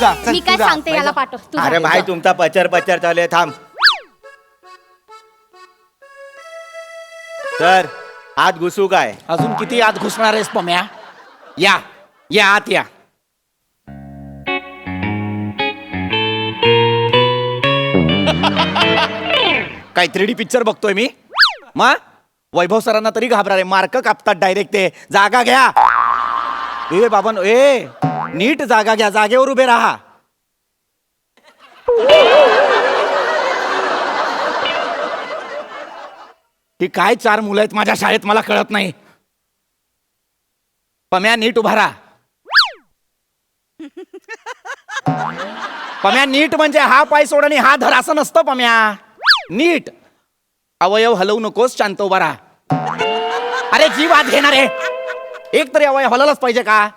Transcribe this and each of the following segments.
जा, चल, मी काय तू जा. सांगते याला पाठव तू अरे जा. भाई तुमचा पचर पचर चालू आहे, थांब. सर आत घुसू काय? अजून किती आत घुसणार आहेस पम्या? या या आत या. काय 3D पिक्चर बघतोय मी? मग वैभव सरांना तरी घाबरा रे, मार्क कापतात डायरेक्ट ते. जागा घ्या. ए बाबन ए नीट जागा घ्या, जागेवर उभे राहा. ही काय 4 मुलं आहेत माझ्या शाळेत मला कळत नाही. पम्या नीट उभा राहा. पम्या नीट म्हणजे हा पाय सोड आणि हा धर असं नसतं पम्या. नीट अवयव हलवू नकोस, शांत उभा राहा. अरे जीव आत घेणार आहे, एक तरी अवयव हलवलाच पाहिजे का?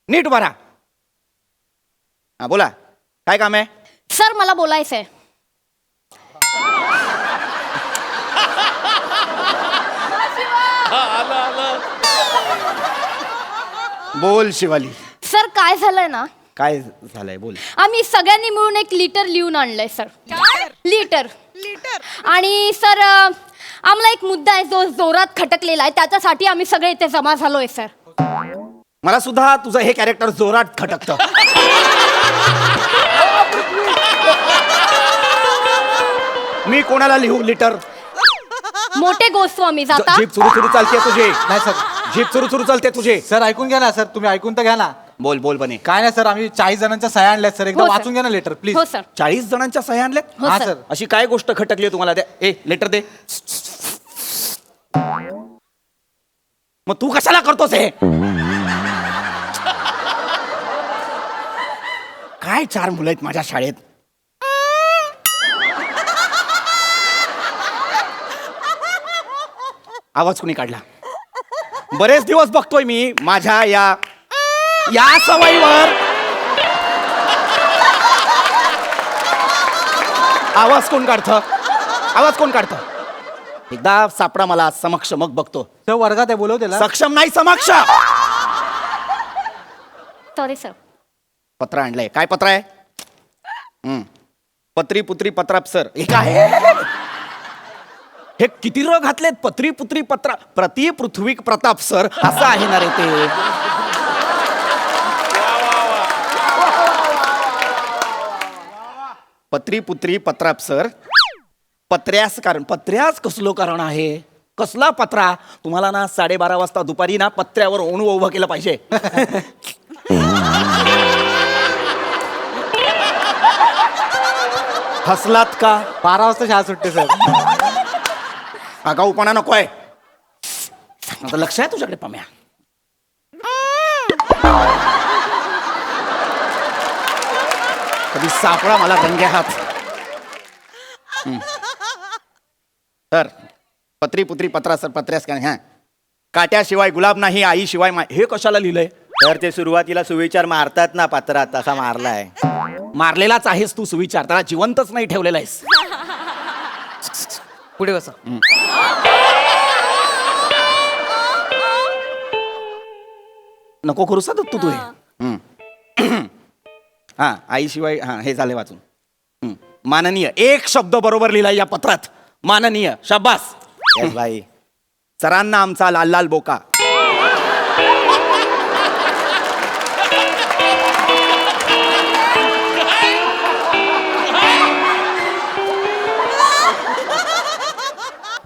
नीट उभा राहा. हा बोला, काय काम आहे? सर मला बोलायचंय. बोल शिवाली. सर काय झालंय ना, काय झालंय बोल. आम्ही सगळ्यांनी मिळून एक लिटर लिहून आणलंय सर. लिटर आणि सर आम्हाला एक मुद्दा आहे जो जोरात खटकलेला आहे, त्याच्यासाठी आम्ही सगळे इथे जमा झालोय सर. मला सुद्धा तुझं हे कॅरेक्टर जोरात खटकतं. मी कोणाला लिहू लिटर? मोठे गोस्वामी जाता. जीप सुरू सुरू चालते तुझे. नाही सर, जीप सुरू सुरू चालते तुझे. सर ऐकून घ्या ना सर, तुम्ही ऐकून तर घ्या ना. बोल बोल बने. काय नाही सर, आम्ही 40 जणांच्या सह्या आणल्यात सर, एकदा हो, सर. वाचून घ्या ना लेटर प्लीज. हो सर. 40 जणांच्या सह्या आणल्यात? हो, हा सर. सर. अशी काय गोष्ट खटकली आहे तुम्हाला? द्या ए लेटर दे. मग तू कशाला करतोस हे? काय 4 मुलं आहेत माझ्या शाळेत. आवाज कुणी काढला? बरेच दिवस बघतोय मी माझ्या या सवयीवर. आवाज कोण काढतं? आवाज कोण काढतं? एकदा सापडा मला समक्ष, मग बघतो. सर वर्गात आहे, बोलव त्याला. सक्षम नाही, समक्ष. Sorry sir. पत्र आणलंय. काय पत्र आहे? पत्री पुत्री पत्राप सर. हे काय? हे किती र घातलेत? पत्री पुत्री पत्र प्रति पृथ्वी प्रताप सर असं आहे ना रे ते. पत्री पुत्री पत्राप सर. पत्र्यास कारण, पत्र्यास कसलो कारण आहे? कसला पत्रा? तुम्हाला ना 12:30 वाजता दुपारी ना पत्र्यावर ओणू उभं केलं पाहिजे. हसलात का? 12 वाजता शाळा सुटते सर. आगाऊपणा नकोय. आता लक्ष आहे तुझ्याकडे पम्या. कधी सापडा मला रंगे हात. तर पत्री पुत्री पत्रा सर पत्र्यास काय? हा, काट्याशिवाय गुलाब नाही, आईशिवाय हे कशाला लिहिलंय? तर ते सुरुवातीला सुविचार मारतात ना पात्रात, तसा मारलाय. मारलेलाच आहेस तू सुविचार, त्याला जिवंतच नाही ठेवलेला आहेस. पुढे बसा. नको करू सा तू हे. हा आईशिवाय. हा हे झाले वाचून. माननीय. एक शब्द बरोबर लिहिलाय या पत्रात. माननीय. शाबास. येस भाई. सरांना आमचा लाल लाल बोका.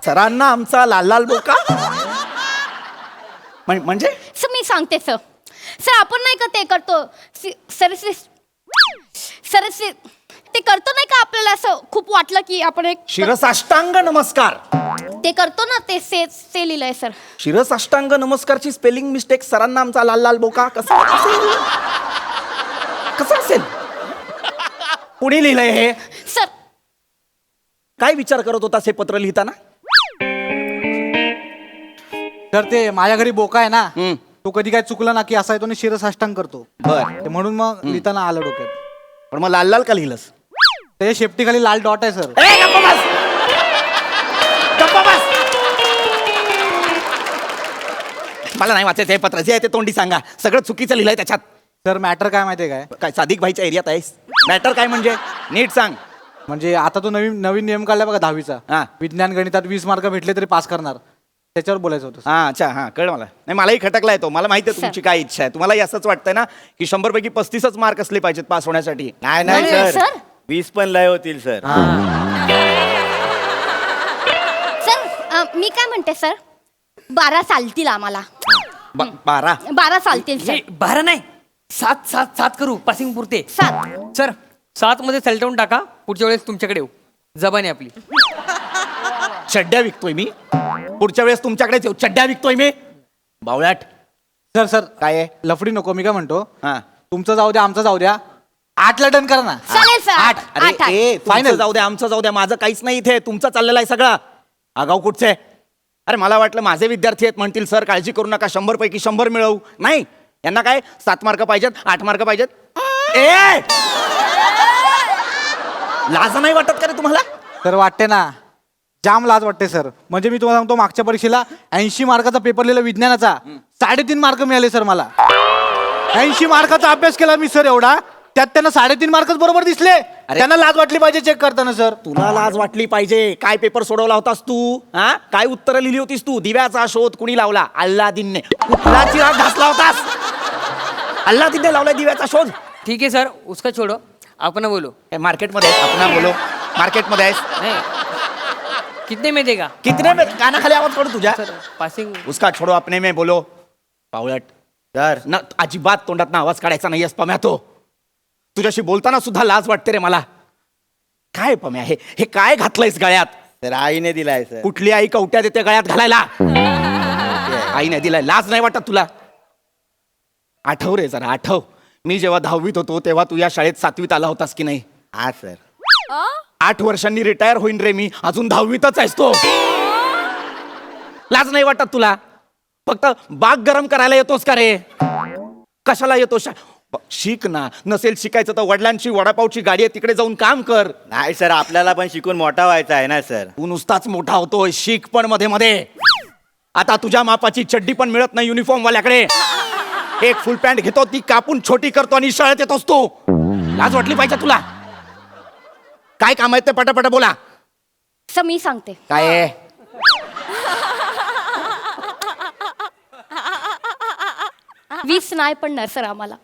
सरांना आमचा लाल लाल बोका म्हणजे सर मी सांगते सर. सर आपण नाही का ते करतो सर सर ते करतो नाही का, आपल्याला असं खूप वाटलं की आपण एक शिरसाष्टांग नमस्कार. ते करतो ना, ते से लिहिलंय सर. शिरसाष्टांग नमस्कारची स्पेलिंग मिस्टेक. सरांना आमचा लाल लाल बोका कसं असेल? कुणी लिहिलंय हे? सर काय विचार करत होतास हे पत्र लिहिताना? तर ते माझ्या घरी बोका आहे ना, हम्म. तो कधी काय चुकला ना की असा येतो आणि शिरसाष्टांग करतो. बर. ते म्हणून मग लिहिताना आलं डोक्यात. पण मग लाल लाल का लिहिलंस? त्याच्या शेपटीखाली लाल डॉट आहे सर. ए, गप्प बस. गप्प बस. मला नाही वाचायचं हे पत्र. जे आहे ते तोंडी सांगा. सगळं चुकीचं लिहिलंय त्याच्यात. सर मॅटर काय माहितीये काय काय सादिक भाईच्या एरियात आहेस? मॅटर काय म्हणजे नीट सांग. म्हणजे आता तो नवीन नवीन नियम काढला बघा 10वीचा हा. विज्ञान गणितात 20 मार्क भेटले तरी पास करणार त्याच्यावर बोलायचं होतं हा अच्छा हा कळ मला. नाही मलाही खटकलाय तो. मला माहिती आहे तुमची काय इच्छा आहे. तुम्हालाही असंच वाटतंय ना की 100 पैकी 35च मार्क असले पाहिजेत पास होण्यासाठी. नाही नाही, नाही सर. सर 20 पण लय होतील सर. सर मी काय म्हणते सर 12 चालतील आम्हाला. 12 12 चालतील सर. 12 नाही 7 करू पासिंग पुरते. 7. सर 7 मध्ये सलटवून टाका. पुढच्या वेळेस तुमच्याकडे येऊ. जबान आहे आपली. चड्ड्या विकतोय मी. पुढच्या वेळेस तुमच्याकडेच येऊ. चड्ड्या विकतोय मी. बावळाट. सर सर काय आहे? लफडी नको मी काय म्हणतो हा. तुमचं जाऊ द्या आमचं जाऊ द्या 8ला डन करा ना. चालेल सर 8. अरे ए Final. फायनल जाऊ द्या आमचं जाऊ द्या. माझं काहीच नाही इथे. तुमचं चाललेलं आहे सगळं. आगाऊ कुठचे? अरे मला वाटलं माझे विद्यार्थी आहेत म्हणतील सर काळजी करू नका 100 पैकी 100 मिळवू. नाही यांना काय 7 मार्क पाहिजेत 8 मार्क पाहिजेत. ए लाज नाही वाटत का रे तुम्हाला? तर वाटते ना जाम लाज वाटते सर. म्हणजे मी तुम्हाला सांगतो मागच्या परीक्षेला 80 मार्काचा पेपर लिहिला विज्ञानाचा 3.5 मार्क मिळाले सर मला. 80 मार्काचा अभ्यास केला मी सर एवढा त्यात त्यांना 3.5 मार्कच बरोबर दिसले. त्यांना लाज वाटली पाहिजे चेक करताना सर. तुला लाज वाटली पाहिजे. काय पेपर सोडवला होतास तू? हा काय उत्तरं लिहिली होतीस तू? दिव्याचा शोध कुणी लावला? अल्लादीनने. कुठला चिराग घासला होतास? अल्लादीनने लावलाय दिव्याचा शोध. ठीक है सर उसका छोड़ो. आपण बोलो. मार्केटमध्ये आपण बोलो. मार्केटमध्ये आहेस. नहीं कितने में देगा? कितने में? कानाखाली आवाज पडू तुझ्या. Sir passing. उसका छोडो अपने में बोलो. पावळट. सर ना अजिबात तोंडात ना आवाज काढायचा नाही पम्या. तो तुझ्याशी बोलताना सुद्धा लाज वाटते रे मला. काय पम्या हे काय घातलंयस गळ्यात? सर आईने दिलाय सर. कुठली आई कवट्या देते गळ्यात घालायला? आईने दिलाय. लाज नाही वाटत तुला? आठव रे जरा आठव. मी जेव्हा 10वीत होतो तेव्हा तू या शाळेत 7वीत आला होतास की नाही? हा सर. 8 वर्षांनी रिटायर होईन रे मी. अजून 10वीतच आहेस तो. लाज नाही वाटत तुला? फक्त बाग गरम करायला येतोस का रे? कशाला येतो? शिक ना. नसेल शिकायचं तर वडिलांची वडापावची गाडी आहे तिकडे जाऊन काम कर. नाही सर आपल्याला पण शिकून मोठा व्हायचा आहे ना सर. तू नुसताच मोठा होतोय. शिक पण मध्ये मध्ये. आता तुझ्या मापाची चड्डी पण मिळत नाही युनिफॉर्म वाल्याकडे. एक फुल पॅन्ट घेतो ती कापून छोटी करतो आणि शाळेत येतोस तू. लाज वाटली पाहिजे तुला? काय काम आहे ते पटापट बोला. सर मी सांगते. काय आहे? 20 नाही पडणार सर आम्हाला.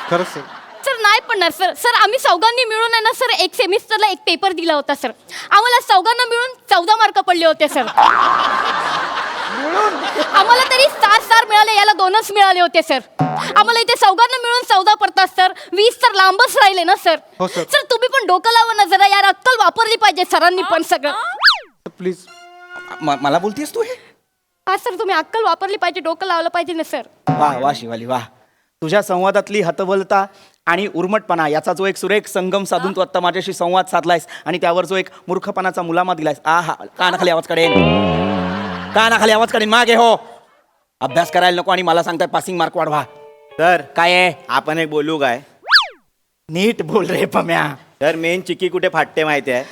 खरंच सर. सर नाही पडणार सर. सर आम्ही चौघांनी मिळून आहे ना सर एक सेमिस्टरला एक पेपर दिला होता सर. आम्हाला चौघांना मिळून 14 मार्क पडले होते सर. आम्हाला तरी 7 मिळाले याला 2च मिळाले होते सर. आम्हाला इथे चौघांना मिळून 14 पडतात सर. 20 तर लांबच राहिले ना सर. हो, सर. सर तुम्ही पण डोकं लावा ना जरा यार. अक्कल वापरली पाहिजे सरांनी पण सगळं. प्लीज मला बोलतेस तू हे? हा सर तुम्ही अक्कल वापरली पाहिजे. डोकं लावलं पाहिजे ना सर. वा वा शिवाली वा. तुझ्या संवादातली हतबलता आणि उर्मटपणा याचा जो एक सुरेख संगम साधून तू आता माझ्याशी संवाद साधलायस आणि त्यावर जो एक मूर्खपणाचा मुलामा दिलायस. हा कानाखाली आवाज काढेन. कानाखाली आवाज काढेन. मागे हो. अभ्यास करायला नको आणि मला सांगताय पासिंग मार्क वाढवा. सर काय आहे? आपण एक बोलू काय? नीट बोल रे पम्या. सर मेन चिक्की कुठे फाटते माहिती आहे?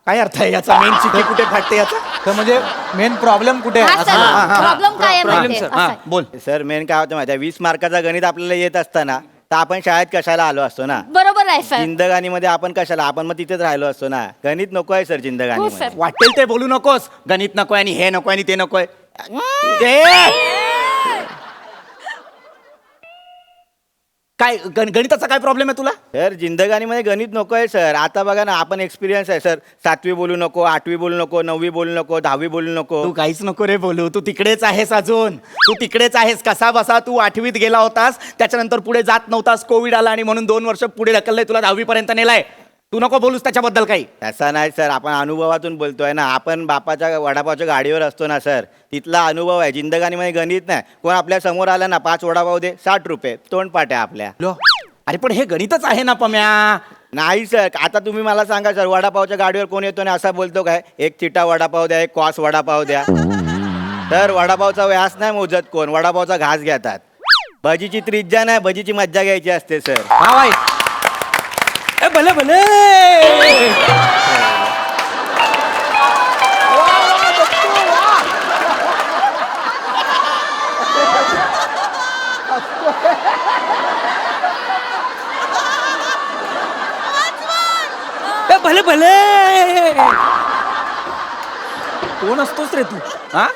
काय अर्थ आहे याचा? मेन चिठी कुठे फाटते याचा? तर म्हणजे मेन प्रॉब्लेम कुठे आहे हा असं सर ना? प्रॉब्लेम काय आहे problem, माहिती sir. आहे? हा असं आहे. बोल. सर मेन काय होतं माहिती आहे? 20 मार्काचा गणित आपल्याला येत असताना तर आपण शाळेत कशाला आलो असतो ना? बरोबर आहे सर. जिंदगानीमध्ये आपण कशाला? आपण मग तिथेच राहिलो असतो ना. गणित नको आहे सर हो जिंदगानीमध्ये. सर. वाटेल ते बोलू नकोस. गणित नकोय आणि हे नकोय आणि ते नकोय. काय गणिताचा काय प्रॉब्लेम आहे तुला? सर जिंदगानीमध्ये गणित नको आहे सर. आता बघा ना आपण एक्सपिरियन्स आहे सर. 7वी बोलू नको, 8वी बोलू नको, 9वी बोलू नको, 10वी बोलू नको. तू काहीच नको रे बोलू. तू तिकडेच आहेस अजून. तू तिकडेच आहेस. कसा बसा तू 8वीत गेला होतास त्याच्यानंतर पुढे जात नव्हतास. कोविड आला आणि म्हणून 2 वर्ष पुढे ढकललंय तुला. 10वी पर्यंत नेलाय. तू नको बोलूस त्याच्याबद्दल काही. तसा नाही सर. आपण अनुभवातून बोलतोय ना. आपण बापाच्या वडापावच्या गाडीवर असतो ना सर. तिथला अनुभव आहे. जिंदगानीमध्ये गणित नाही. कोण आपल्या समोर आला ना 5 वडापाव दे 60 रुपये तोंडपाट आहे आपल्या. अरे पण हे गणितच आहे ना पम्या. नाही सर. आता तुम्ही मला सांगा सर वडापावच्या गाडीवर कोण येतो ना असा बोलतो काय? एक चिटा वडापाव द्या, एक कॉस वडापाव द्या. तर वडापावचा व्यास नाही मोजत कोण. वडापावचा घास घेतात. भजीची त्रिज्या नाही. भजीची मज्जा घ्यायची असते सर. हा भाई भले भले. भले भले. कोण असतोस रे तू? हा,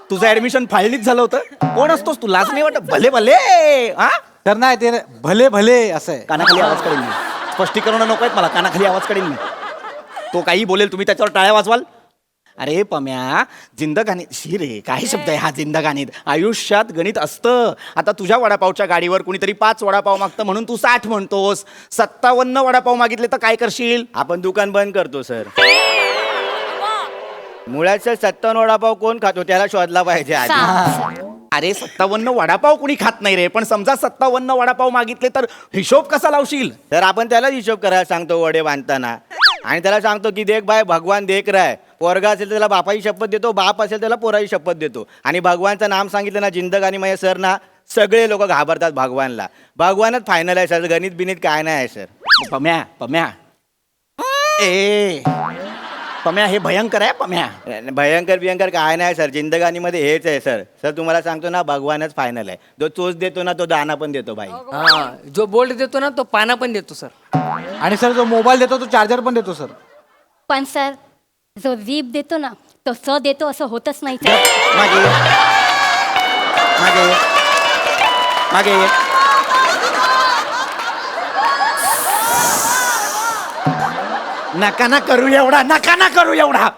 तुझं ऍडमिशन फाळणीत झालं होतं. कोण असतोस तू? लाज नाही वाटत? भले भले. हा, तर नाही ते भले भले असं आहे. कानाखाली आवाज काढेल मी. स्पष्टीकरण नको आहेत मला. कानाखाली आवाज काढेल मी. तो काही बोलेल, तुम्ही त्याच्यावर टाळ्या वाजवाल. अरे पम्या, जिंदगानी शी रे, काय शब्द आहे हा जिंदगानीत. आयुष्यात गणित असतं. आता तुझ्या वडापावच्या गाडीवर कुणीतरी 5 वडापाव मागतं म्हणून तू 60 म्हणतोस. 57 वडापाव मागितले तर काय करशील? आपण दुकान बंद करतो सर. मुळात सर 57 वडापाव कोण खातो त्याला शोधला पाहिजे आधी. सांग. अरे 57 वडापाव कुणी खात नाही रे, पण समजा 57 वडापाव मागितले तर हिशोब कसा लावशील? तर आपण त्याला हिशोब करायला सांगतो वडे बांधताना, आणि त्याला सांगतो की देख भाई भगवान देख रहा है. पोरगा असेल तर त्याला बापाची शपथ देतो, बाप असेल त्याला पोराची शपथ देतो. आणि भगवानचं नाम सांगितलं ना जिंदगानी म्हणजे सर ना सगळे लोक घाबरतात भगवानला. भगवानच फायनल आहे सर, गणित बिनीत काय नाही आहे सर. पम्या पम्या ए पम्या, हे भयंकर आहे पम्या. भयंकर बियंकर काय नाही सर, जिंदगानीमध्ये हेच आहे सर. सर तुम्हाला सांगतो ना भगवानच फायनल आहे. जो चोच देतो ना तो दाना पण देतो भाई. हा, जो बोल्ट देतो ना तो पाना पण देतो सर. आणि सर जो मोबाईल देतो तो चार्जर पण देतो सर. पण सर जो जीभ देतो ना तो स देतो असं होतच नाही सर. मागे मागे मागे नका ना करू एवढा, नका ना करू एवढा.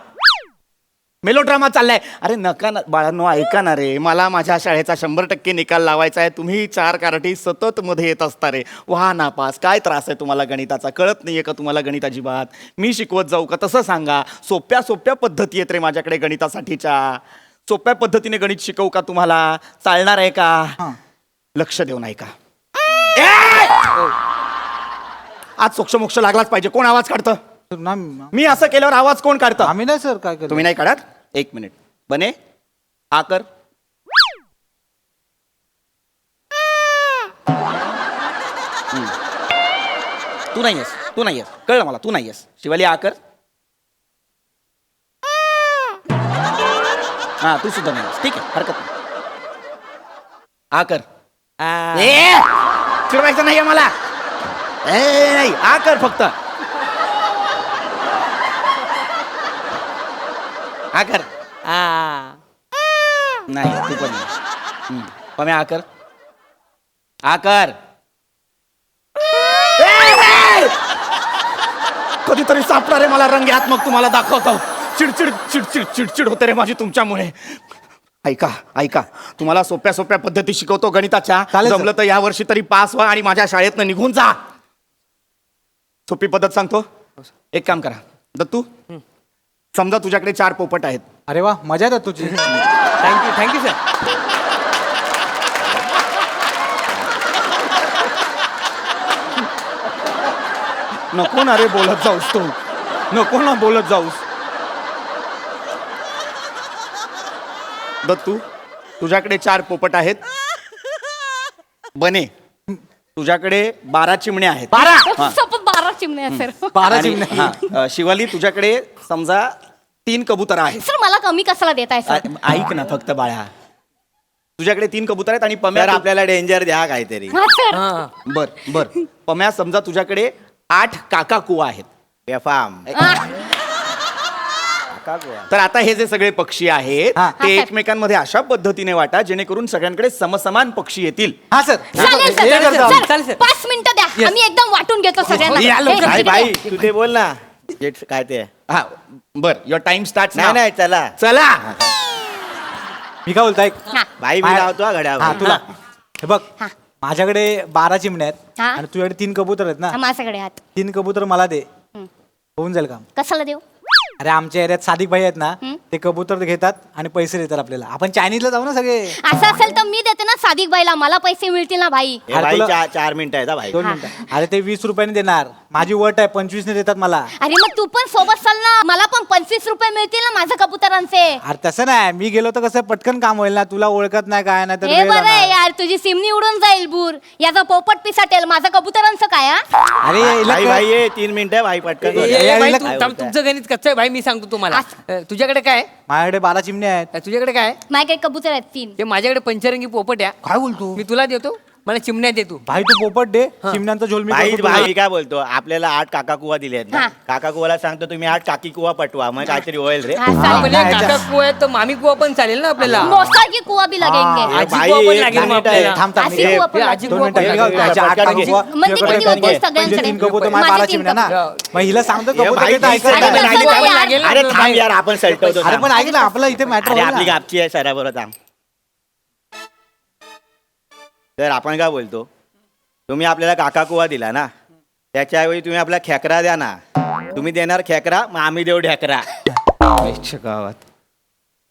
मेलोड्रामा चाललाय. अरे नका ना बाळांनो, ऐका ना रे. मला माझ्या शाळेचा 100% निकाल लावायचा आहे. तुम्ही 4 कारटी सतत मध्ये येत असता रे. वाह नापास. काय त्रास आहे तुम्हाला गणिताचा? कळत नाहीये का तुम्हाला गणित अजिबात? मी शिकवत जाऊ का? तसं सांगा. सोप्या सोप्या पद्धती आहेत रे माझ्याकडे गणितासाठीच्या. सोप्या पद्धतीने गणित शिकवू का तुम्हाला? चालणार आहे का? लक्ष देऊन ऐका. आज सोक्षमोक्ष लागलाच पाहिजे. कोण आवाज काढतं? सर, ना मी असं केल्यावर आवाज कोण काढतं? आम्ही नाही सर काय केलं. तुम्ही नाही काढत? 1 मिनिट. बने हा कर. तू नाही आहेस, तू नाही आहेस, कळलं मला. तू नाही आहेस. शिवाली हा कर. हा, तू सुद्धा नाही आहेस. ठीक आहे, हरकत नाही. हा कर. ए, चिडवायचं नाहीये मला. ए नाही, हा कर फक्त. हा कर. नाही तू पण नाही. पम्या हा कर. हा कर. कधीतरी सापडा रे मला रंग हात, मग तुम्हाला दाखवतो. चिडचिड चिडचिड चिडचिड होते रे माझी तुमच्यामुळे. ऐका ऐका, तुम्हाला सोप्या सोप्या पद्धती शिकवतो गणिताच्या. चालेल सर. जमलं तर या वर्षी तरी पास व्हा आणि माझ्या शाळेतनं निघून जा. सोपी पद्धत सांगतो. एक काम करा दत्तू, समजा तुझ्याकडे 4 पोपट आहेत. अरे वा, मजा आहे तुझी. Thank you sir. नको ना रे बोलत जाऊस तू. नको ना बोलत जाऊस. दत्तू, तुझ्याकडे 4 पोपट आहेत. बने, तुझ्याकडे 12 चिमण्या आहेत. 12? सपोज 12 चिमण्या सर. 12 आणि- चिमण्या. हा, शिवाली तुझ्याकडे समजा 3 कबूतर आहेत. सर मला कमी कशाला देताय सर? ऐक ना फक्त बाळा, तुझ्याकडे 3 कबूतर आहेत आणि सर पम्या आपल्याला डेंजर द्या काहीतरी. हा सर. हा. बर बर. पम्या समजा तुझ्याकडे 8 काका कुवा आहेत. बेफाम. आ, तर आता हे जे सगळे पक्षी आहेत हा. ते हा, सर. एकमेकांमध्ये अशा पद्धतीने वाटा जेणेकरून सगळ्यांकडे समसमान पक्षी येतील. हा सर. चालेल हे सर. करतो आम्ही. चालेल, सर सर. 5 मिनिटं द्या. Yes. आम्ही एकदम वाटून घेतो सगळ्यांना. या लवकर. हे, भाई इकडे. भाई तू ते बोल ना. काय ते? हा बर, युअर टाइम स्टार्ट. नाही नाही चला. चला. मी काय बोलतो ऐक. हा. भाई मी लावतो हा हा घड्यावर. तुला हे बघ, हा. माझ्याकडे 12 चिमण्या आहेत हा. आणि तुझ्याकडे 3 कबूतर आहेत ना. हा, माझ्याकडे आहात. 3 कबूतर मला दे, हं. होऊन जाईल काम. कशाला देऊ? अरे आमच्या एरियात सादिक भाई आहेत ना, हं. ते कबूतर घेतात आणि पैसे देतात आपल्याला. आपण चायनीजला जाऊ ना सगळे. असं असेल तर मी देते ना सादिक बाईला, मला पैसे मिळतील ना भाई. हे अरे भाई तुला- 4 मिनिटं आहेत हा भाई. 2 मिनिटं. अरे ते 20 रुपयाने देणार. माझी वट आहे 25 ने देतात मला. अरे मग तू पण सोबत चल ना, मला पण 25 रुपये मिळतील ना माझ्या कबुतरांचे. अरे तसं नाही, मी गेलो तर कसं पटकन काम होईल ना. तुला ओळखत नाही काय नाही तर हे वेळ बरं आहे जाणार. यार, तुझी सिमनी उडून जाईल बूर. याचा पोपट पिसाटेल, माझा कबुतरांचं काय हा? अरे हिला भाई कळ- भाई ये 3 मिनिटं भाई पटकन ए, बोल. ए, ए, भाई, याला तू काय थांब, तुमचं गणित कसं आहे भाई मी सांगतो तुम्हाला. तुझ्याकडे काय आहे? माझ्याकडे 12 चिमण्या आहेत. तुझ्याकडे काय आहे? माझ्याकडे कबूतर आहेत 3. ते माझ्याकडे पंचरंगी पोपट आहे. काय बोलतो? मी तुला देतो. मला चिमण्या दे तू भाई तू पोपट दे चिमण्यांचा झोल मी भाई करतो तुला. भाई काय बोलतो आपल्याला 8 काका कुवा दिले आहेत ना हा. काका कुवाला सांगतो तुम्ही 8 काकी कुवा पटवा मग काहीतरी होईल रे हा, हा, चालेल. म्हणजे नाही, काका कुवा आहे तर मामी कुवा पण चालेल ना आपल्याला मौसा की कुआ भी लगेंगे ए, आजी भाई, कुवा पण एक लागेल मग मिनिट आहे. आपल्याला. थांब थांब आजी हे- कुवा पण हे लागेल. आजी दोन कुवा मिनिटं पण हे लागेल. बघ, त्याच्या आठ पटकन काका घे. कुवा, म्हणजे तुझ्याकडे किती तीन होतील कबूतर. सगळ्यांकडे? म्हणजे 3 कबूतर माझे माझ्या 3 चिमण्या ना कबूतर. मग हिला सांगतो ए, कबूतर भाई, देता ऐकायला अरे, नाही. तसं कुवा नाही पण यार. लागेल ना अरे आपल्याला. थांब यार आपण सलटवतो अरे पण ऐक ना आपलं इथे मॅटर अरे होईल आपली ना. गापची आहे सराबरोबर थांब तर आपण काय बोलतो तुम्ही आपल्याला काका कुवा दिला ना त्याच्याऐवजी तुम्ही आपला खेकरा द्या ना तुम्ही देणार खेकरा मग आम्ही देऊ ढेकरा आईच्या गावात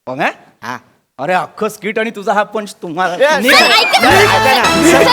मग हा? हा अरे अख्खं स्किट आणि तुझा हा पंच तुम्हाला ए, निघ. सर, ऐका ना. ऐका ना. सर,